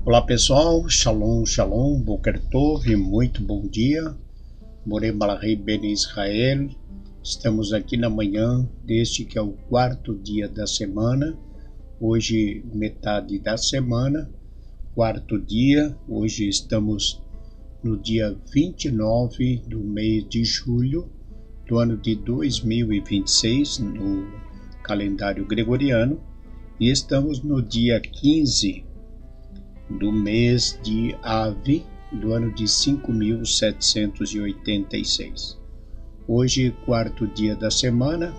Olá pessoal, Shalom, Shalom, Boker Tov, muito bom dia. Morei Malachei Ben Israel. Estamos aqui na manhã deste que é o quarto dia da semana. Hoje metade da semana, quarto dia. Hoje estamos no dia 29 do mês de julho do ano de 2026 no calendário gregoriano e estamos no dia 15 do mês de Ave, do ano de 5.786. Hoje, quarto dia da semana,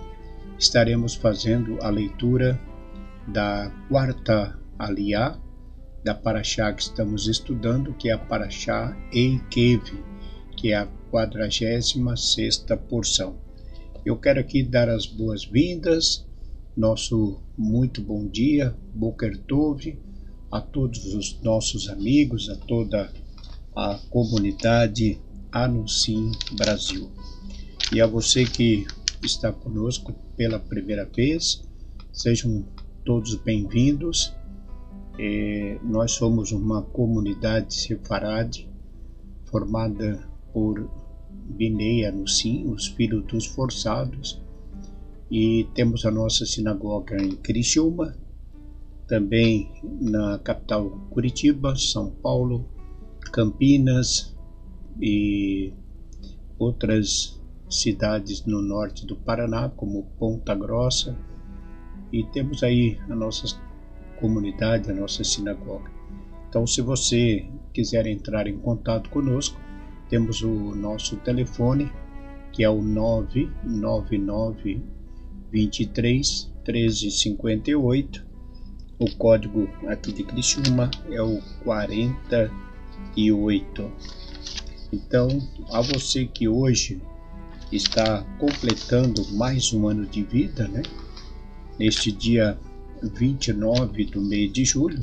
estaremos fazendo a leitura da quarta aliá da Parashá que estamos estudando, que é a Parashá Eikev, que é a 46ª porção. Eu quero aqui dar as boas-vindas, nosso muito bom dia, Boker Tov, a todos os nossos amigos, a toda a comunidade Anuncim Brasil. E a você que está conosco pela primeira vez, sejam todos bem-vindos. Nós somos uma comunidade sefarade formada por Binei Anuncim, os filhos dos forçados, e temos a nossa sinagoga em Criciúma, também na capital Curitiba, São Paulo, Campinas e outras cidades no norte do Paraná, como Ponta Grossa, e temos aí a nossa comunidade, a nossa sinagoga. Então, se você quiser entrar em contato conosco, temos o nosso telefone, que é o 999 23 13 58. O código aqui de Criciúma é o 48. Então, a você que hoje está completando mais um ano de vida, né? Neste dia 29 do mês de julho,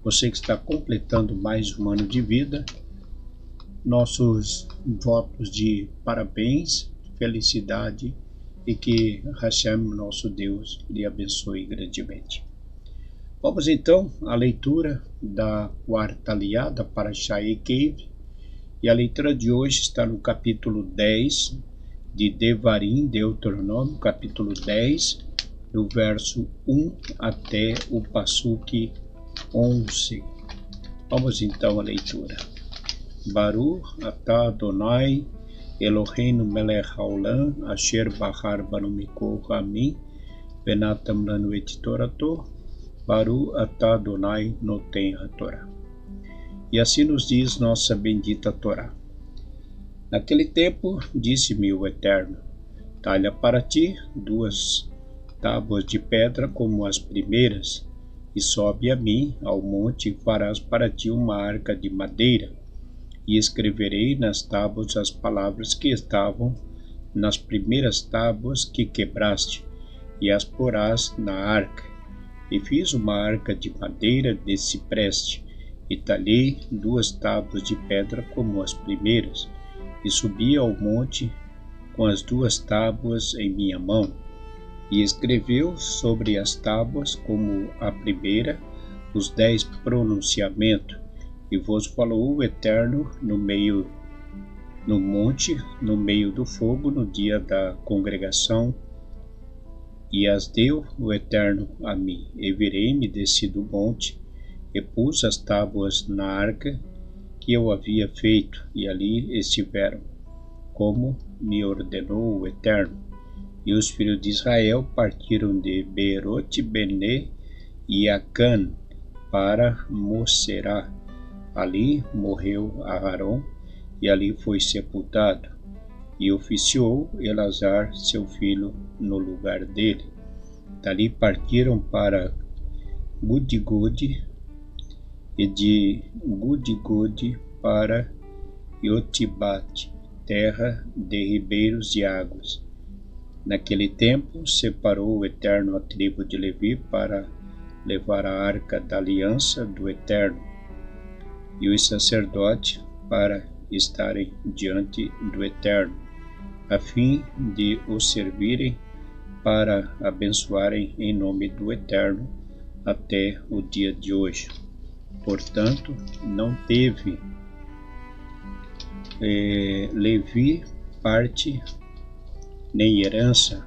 você que está completando mais um ano de vida, nossos votos de parabéns, felicidade e que Hashem, nosso Deus, lhe abençoe grandemente. Vamos então à leitura da quarta aliá da Parashá Eikev, e a leitura de hoje está no capítulo 10 de Devarim, Deuteronômio, capítulo 10, do verso 1 até o Passuque 11. Vamos então à leitura. Baruch atah Adonai Eloheinu melech haolam asher bahar banu mikol hamim venatam lanu et torato Baruch atah Adonai noten haTorá. E assim nos diz nossa bendita Torá. Naquele tempo, disse-me o Eterno, talha para ti 2 tábuas de pedra como as primeiras, e sobe a mim ao monte e farás para ti uma arca de madeira, e escreverei nas tábuas as palavras que estavam nas primeiras tábuas que quebraste, e as porás na arca. E fiz uma arca de madeira de cipreste, e talhei 2 tábuas de pedra como as primeiras, e subi ao monte com as 2 tábuas em minha mão, e escreveu sobre as tábuas como a primeira os 10 pronunciamentos, e vos falou o Eterno no monte, no meio do fogo, no dia da congregação, e as deu o Eterno a mim. E virei-me, desci do monte, e pus as tábuas na arca que eu havia feito, e ali estiveram, como me ordenou o Eterno. E os filhos de Israel partiram de Beerot Bene e Acan para Moserá. Ali morreu Aarão, e ali foi sepultado, e oficiou Elazar, seu filho, no lugar dele. Dali partiram para Gudigode, e de Gudigode para Yotibate, terra de ribeiros de águas. Naquele tempo, separou o Eterno a tribo de Levi para levar a arca da aliança do Eterno, e os sacerdotes para estarem diante do Eterno, a fim de o servirem para abençoarem em nome do Eterno até o dia de hoje. Portanto, não teve Levi parte nem herança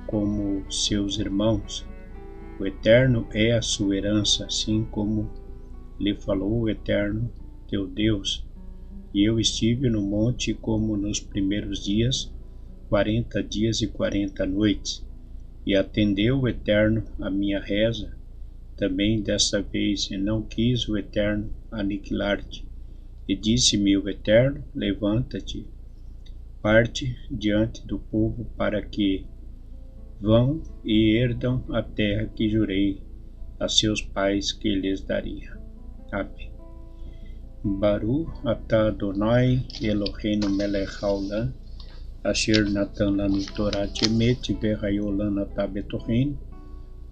como seus irmãos. O Eterno é a sua herança, assim como lhe falou o Eterno, teu Deus. E eu estive no monte como nos primeiros dias, 40 dias e 40 noites. E atendeu o Eterno a minha reza. Também desta vez não quis o Eterno aniquilar-te. E disse-me o Eterno, levanta-te, parte diante do povo para que vão e herdam a terra que jurei a seus pais que lhes daria. Amém. Baruch atah Adonai Eloheinu melech haolam, asher natan lanu Torat emet vehayo lanu atah betochen,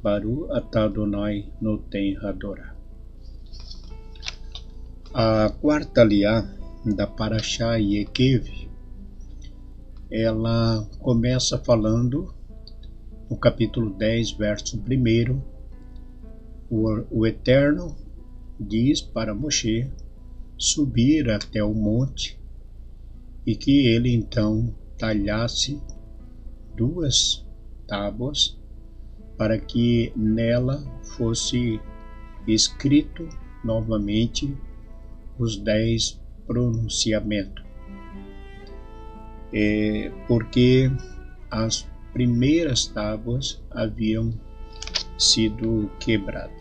Baruch atah Adonai noten hadorah. A quarta aliá da Parashá Yekev, ela começa falando no capítulo 10, verso 1, o Eterno diz para Moshe subir até o monte e que ele então talhasse 2 tábuas para que nela fosse escrito novamente os 10 pronunciamentos. Porque as primeiras tábuas haviam sido quebradas.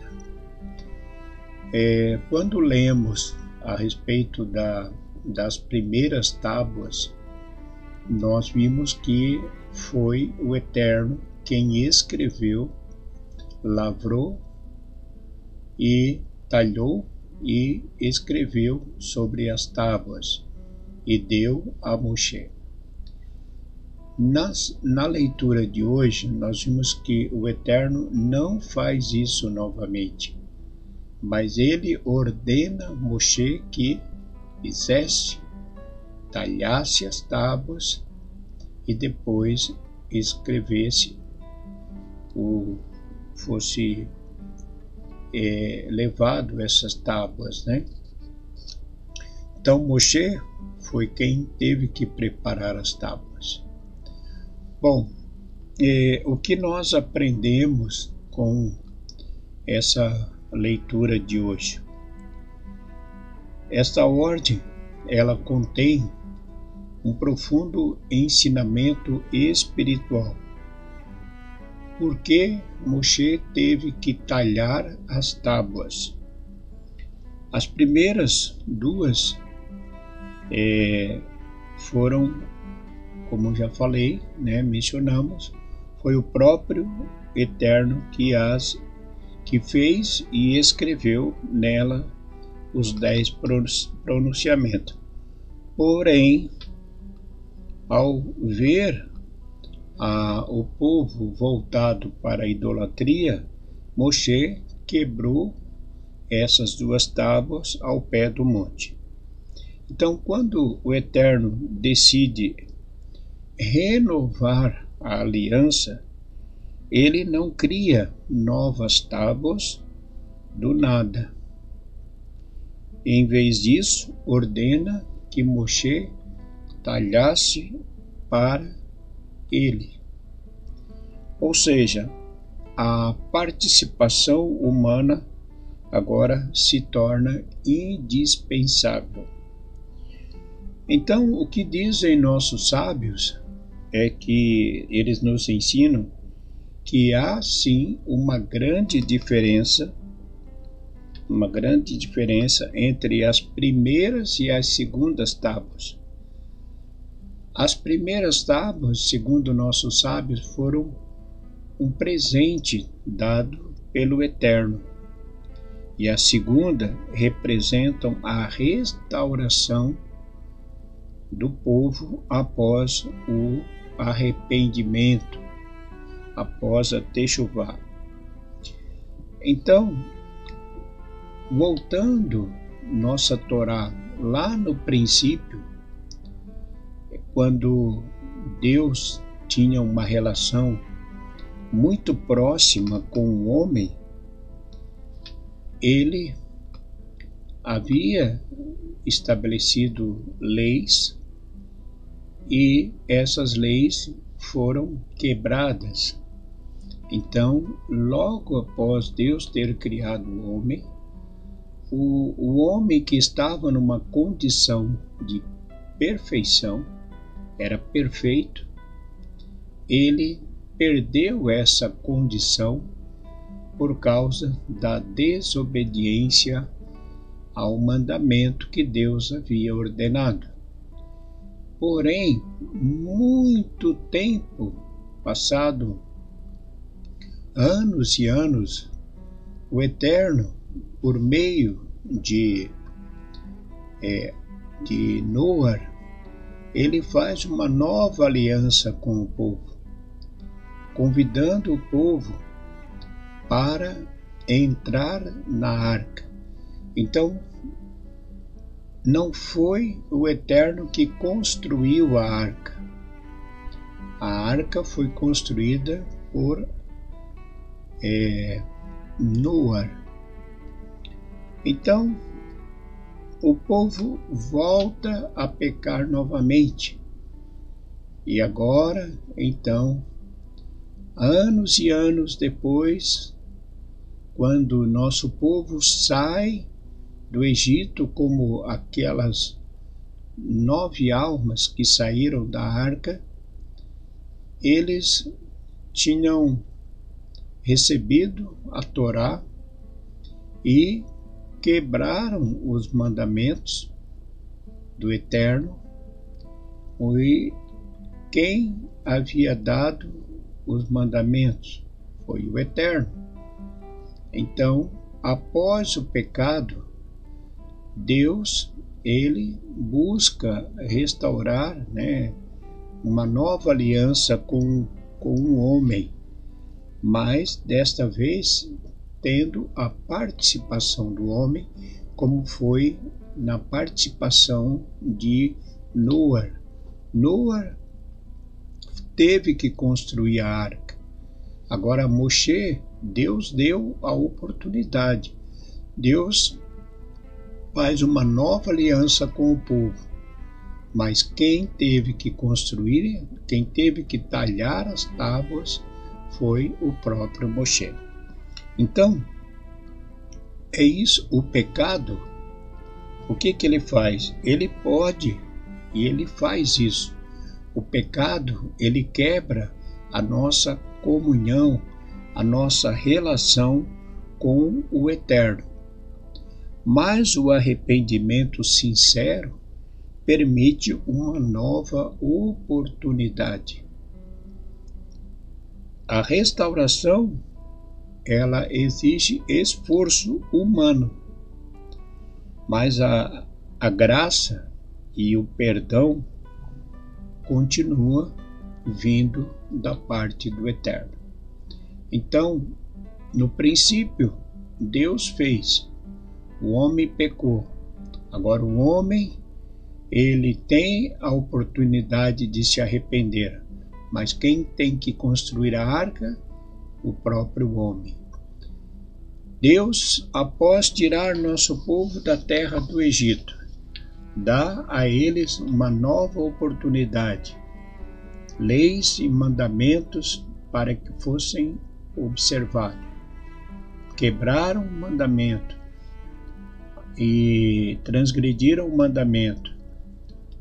Quando lemos a respeito das primeiras tábuas, nós vimos que foi o Eterno quem escreveu, lavrou e talhou e escreveu sobre as tábuas e deu a Moshe. Na leitura de hoje, nós vimos que o Eterno não faz isso novamente, mas ele ordena a Moshe que fizesse, talhasse as tábuas e depois escrevesse, fosse levado essas tábuas, né? Então Moshe foi quem teve que preparar as tábuas. Bom, o que nós aprendemos com essa leitura de hoje? Esta ordem, ela contém um profundo ensinamento espiritual. Por que Moshe teve que talhar as tábuas? As primeiras 2 foram, como já falei, né, mencionamos, foi o próprio Eterno que fez e escreveu nela os 10 pronunciamentos. Porém, ao ver o povo voltado para a idolatria, Moshe quebrou essas 2 tábuas ao pé do monte. Então, quando o Eterno decide renovar a aliança, ele não cria novas tábuas do nada. Em vez disso, ordena que Moshe talhasse para ele. Ou seja, a participação humana agora se torna indispensável. Então, o que dizem nossos sábios é que eles nos ensinam que há sim uma grande diferença entre as primeiras e as segundas tábuas. As primeiras tábuas, segundo nossos sábios, foram um presente dado pelo Eterno, e a segunda representam a restauração do povo após o arrependimento, após a Techuvá. Então, voltando nossa Torá lá no princípio, quando Deus tinha uma relação muito próxima com o homem, ele havia estabelecido leis e essas leis foram quebradas. Então, logo após Deus ter criado o homem, o homem que estava numa condição de perfeição, era perfeito, ele perdeu essa condição por causa da desobediência ao mandamento que Deus havia ordenado. Porém, muito tempo passado, anos e anos, o Eterno, por meio de Noé, ele faz uma nova aliança com o povo, convidando o povo para entrar na arca. Então, não foi o Eterno que construiu a arca. A arca foi construída por Noé. Então, o povo volta a pecar novamente. E agora, então, anos e anos depois, quando o nosso povo sai do Egito, como aquelas 9 almas que saíram da arca, eles tinham recebido a Torá e quebraram os mandamentos do Eterno, e quem havia dado os mandamentos foi o Eterno. Então, após o pecado, Deus, ele busca restaurar, uma nova aliança com o homem, mas desta vez tendo a participação do homem, como foi na participação de Noé. Noé teve que construir a arca. Agora, Moshe, Deus deu a oportunidade. Deus faz uma nova aliança com o povo, mas quem teve que construir, quem teve que talhar as tábuas foi o próprio Moshe. Então, é isso, o pecado, o que ele faz? Ele pode, e ele faz isso. O pecado, ele quebra a nossa comunhão, a nossa relação com o Eterno. Mas o arrependimento sincero permite uma nova oportunidade. A restauração, ela exige esforço humano, mas a graça e o perdão continua vindo da parte do Eterno. Então, no princípio, Deus fez, o homem pecou. Agora o homem, ele tem a oportunidade de se arrepender, mas quem tem que construir a arca? O próprio homem. Deus, após tirar nosso povo da terra do Egito, dá a eles uma nova oportunidade, leis e mandamentos para que fossem observados. Quebraram o mandamento e transgrediram o mandamento.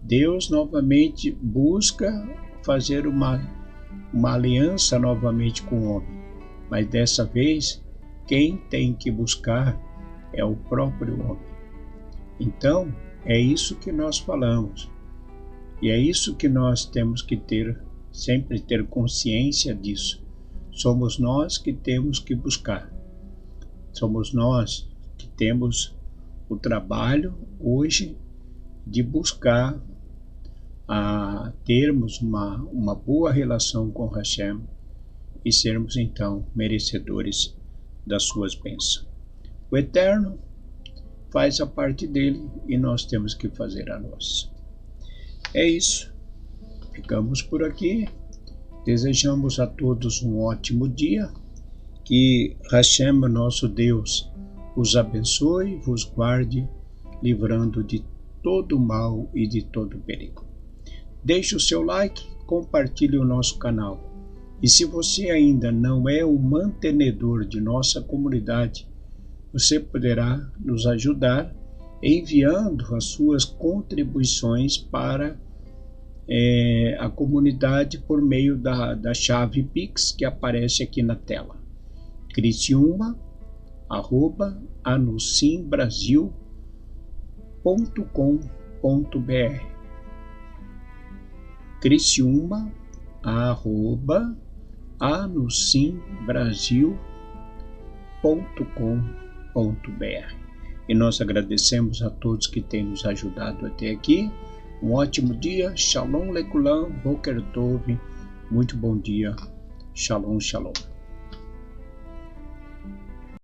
Deus novamente busca fazer uma aliança novamente com o homem, mas dessa vez quem tem que buscar é o próprio homem. Então, é isso que nós falamos, e é isso que nós temos que sempre ter consciência disso. Somos nós que temos que buscar, somos nós que temos o trabalho hoje de buscar a termos uma boa relação com Hashem e sermos então merecedores das suas bênçãos. O Eterno faz a parte dele e nós temos que fazer a nossa. É isso. Ficamos por aqui. Desejamos a todos um ótimo dia. Que Hashem, nosso Deus, os abençoe, vos guarde livrando de todo mal e de todo perigo. Deixe o seu like, compartilhe o nosso canal. E se você ainda não é um mantenedor de nossa comunidade, você poderá nos ajudar enviando as suas contribuições para a comunidade por meio da chave Pix que aparece aqui na tela. criciúma@anusimbrasil.com.br criciúma@anusimbrasil.com.br. E nós agradecemos a todos que têm nos ajudado até aqui. Um ótimo dia. Shalom Lekulam, Boker Tov. Muito bom dia. Shalom, shalom.